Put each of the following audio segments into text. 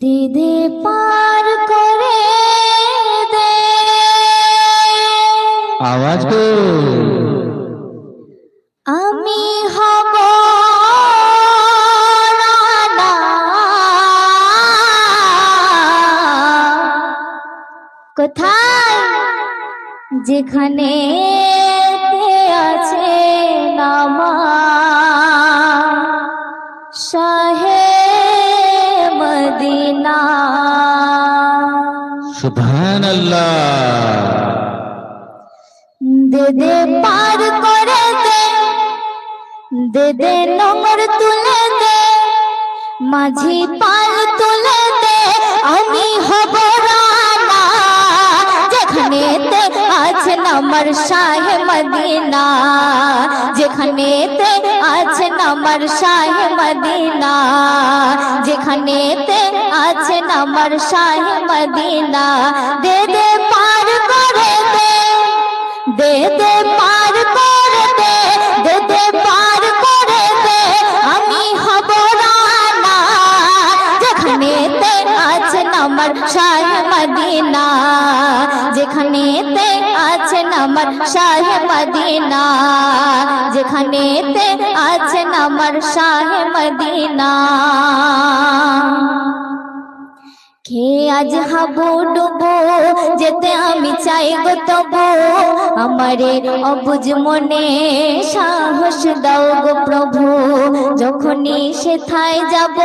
দে দে পার করে দে आवाज को আমি হব রানা কোথায় যেখানে আছে নামা শাহে মদিনা सुभान अल्लाह दे दे पार करे दे दे दे नंबर तुले दे माझी पाल तुले दे আমি হব রানা যেখানেতে আছে নামার শাহে মদিনা যেখানেতে আছে নামার শাহে মদিনা যেখানেতে আছে নামার শাহে মদিনা দে দে পার করে দে দে দে পার করে দে দে দে পার করে দে আমি হব রানা যেখানেতে আছে নামার শাহে মদিনা যেখানেতে আছে নামার শাহে মদিনা যেখানেতে আছে নামার শাহে মদিনা কে আজ হাবু ডুবো যেতে আমি চাই গো তবু আমারে অবুঝ মনে সাহস দাও গো প্রভু যখনই সেথায় যাব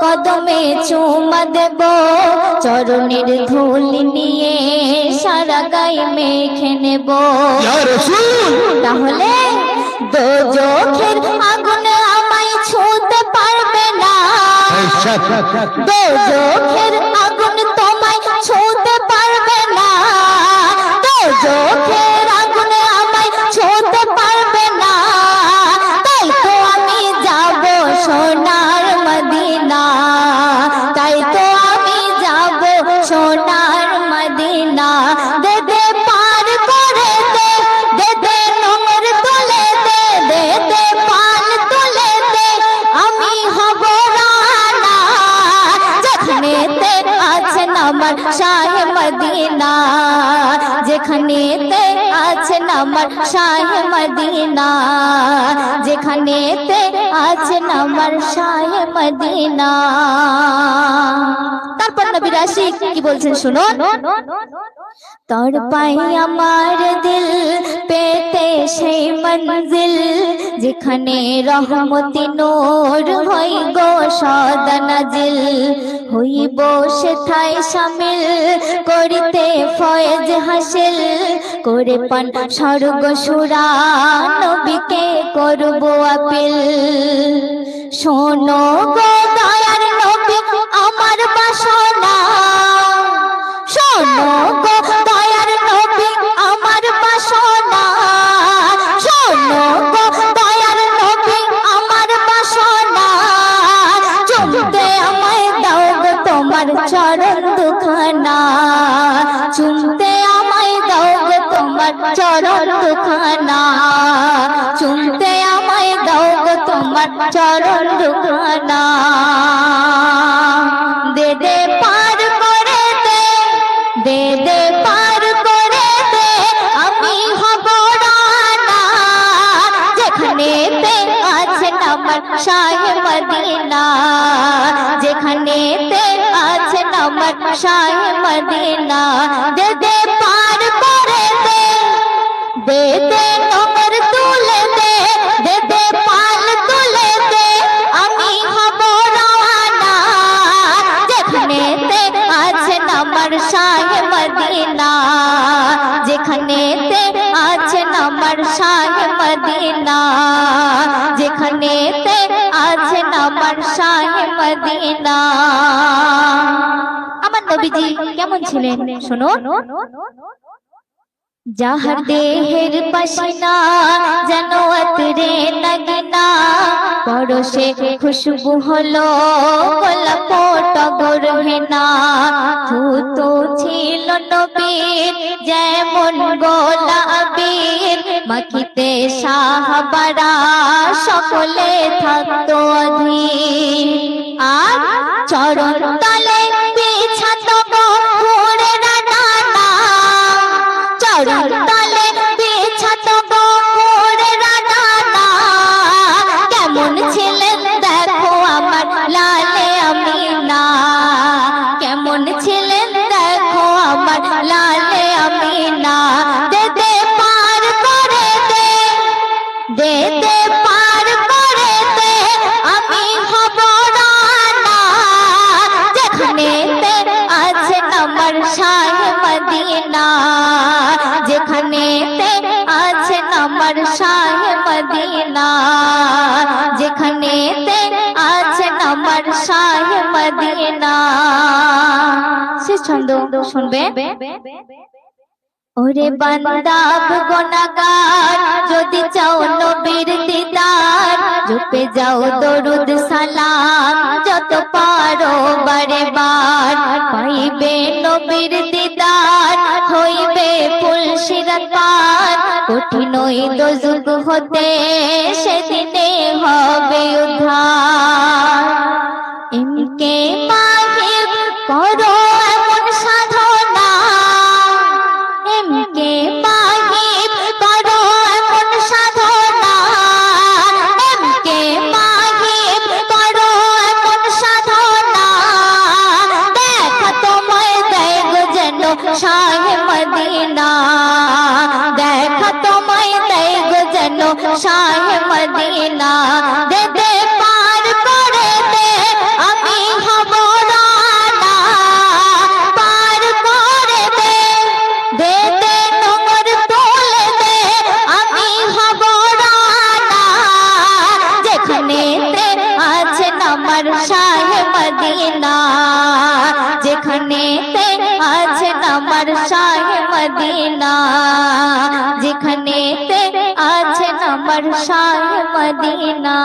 কদমে চুমা দেব চরণের ধুল নিয়ে সারা গায়ে মেখে নেব या रसूल তাহলে দোজখের আগুন আমায় ছুঁতে পারবে না দোজখের আগুন তোমায় ছুঁতে পারবে না দোজখের আগুন আমায় ছুঁতে পারবে না তাই তো আমি যাব সোনার মদিনা তাই তো আমি যাব সোনার মদিনা দে দে পার করে দে দে দে নোংর তুলে দে দে দে পাল তুলে দে আমি হব রানা যেখানেতে আছে নামার শাহে মদিনা যেখানেতে আছে নামার শাহে মদিনা যেখানেতে আছে নামার শাহে মদিনা তারপর নবী রাশিক কি বলছেন শুনো তোর পাই আমার দিল পেতে সেই মঞ্জিল যেখানে রহমতি নূর হই গো সদা নাজিল হইব সেথায় শামিল করিতে ফয়েজ হাসিল করে পান স্বর্গ সুরা নবীকে করব আপিল শোনো গো দয়ার নবী আমার বাসনা শোনো গো দয়ার নবী আমার বাসনা শোনো গো দয়ার নবী আমার বাসনা চুমতে আমায় দাও গো তোমার চরণ দুখানা চুমতে আমায় দাও গো তোমার চরণ দুখানা চুমতে আমায় দাও গো তোমার চরণ দুখানা দে দে পার করে দে দে দে পার করে দে আমি হব রানা যেখানেতে আছে নামার শাহে মদিনা যেখানেতে আছে নামার শাহে মদিনা দে দে পার করে দে দে দে নোংর তুলে দে দে দে পাল তুলে দে আমি হব রানা যেখানেতে আছে নামার শাহে মদিনা যেখানেতে আছে নামার শাহে মদিনা যেখানেতে আছে নামার শাহে মদিনা আমার নবীজি কেমন ছিলেন শোনো যাহার দেহের পাশিনা যেন আতরে নাগিনা পরশে খুশবু হলো গোলাপ টগর হেনা থুতু ছিল নবীর যেমন গোলাপীর মাখিতে সাহাবারা সকলে থাকতো অধীর আর চরণ তলে ছন্দ শুনবে। ওরে বান্দা গুনাহগার যদি চাও নবীর দিদার জপে যাও দরুদ সালাম যত পারো বারে বার পাইবে নবীর দিদার হইবে ফুলসিরাত পার কঠিন ওই দোজখ হতে সেদিনে হবে উদ্ধার। ইনকে মাহিব করো এমন সাধনা, ইনকে মাহিব করো এমন সাধনা, ইনকে মাহিব করো এমন সাধনা দেখা তোমায় দেয় গো যেন শাহে মদিনা, দেখা তোমায় দেয় গো যেন শাহে মদিনা। দে দে পার করে দে আমি হব রানা, পার করে দে, দে দে নোংর তুলে দে আমি হব রানা। যেখানেতে আছেন আমার শাহে মদিনা, যেখানেতে আছেন আমার শাহে মদিনা, যেখানেতে আছেন আমার শাহে মদিনা।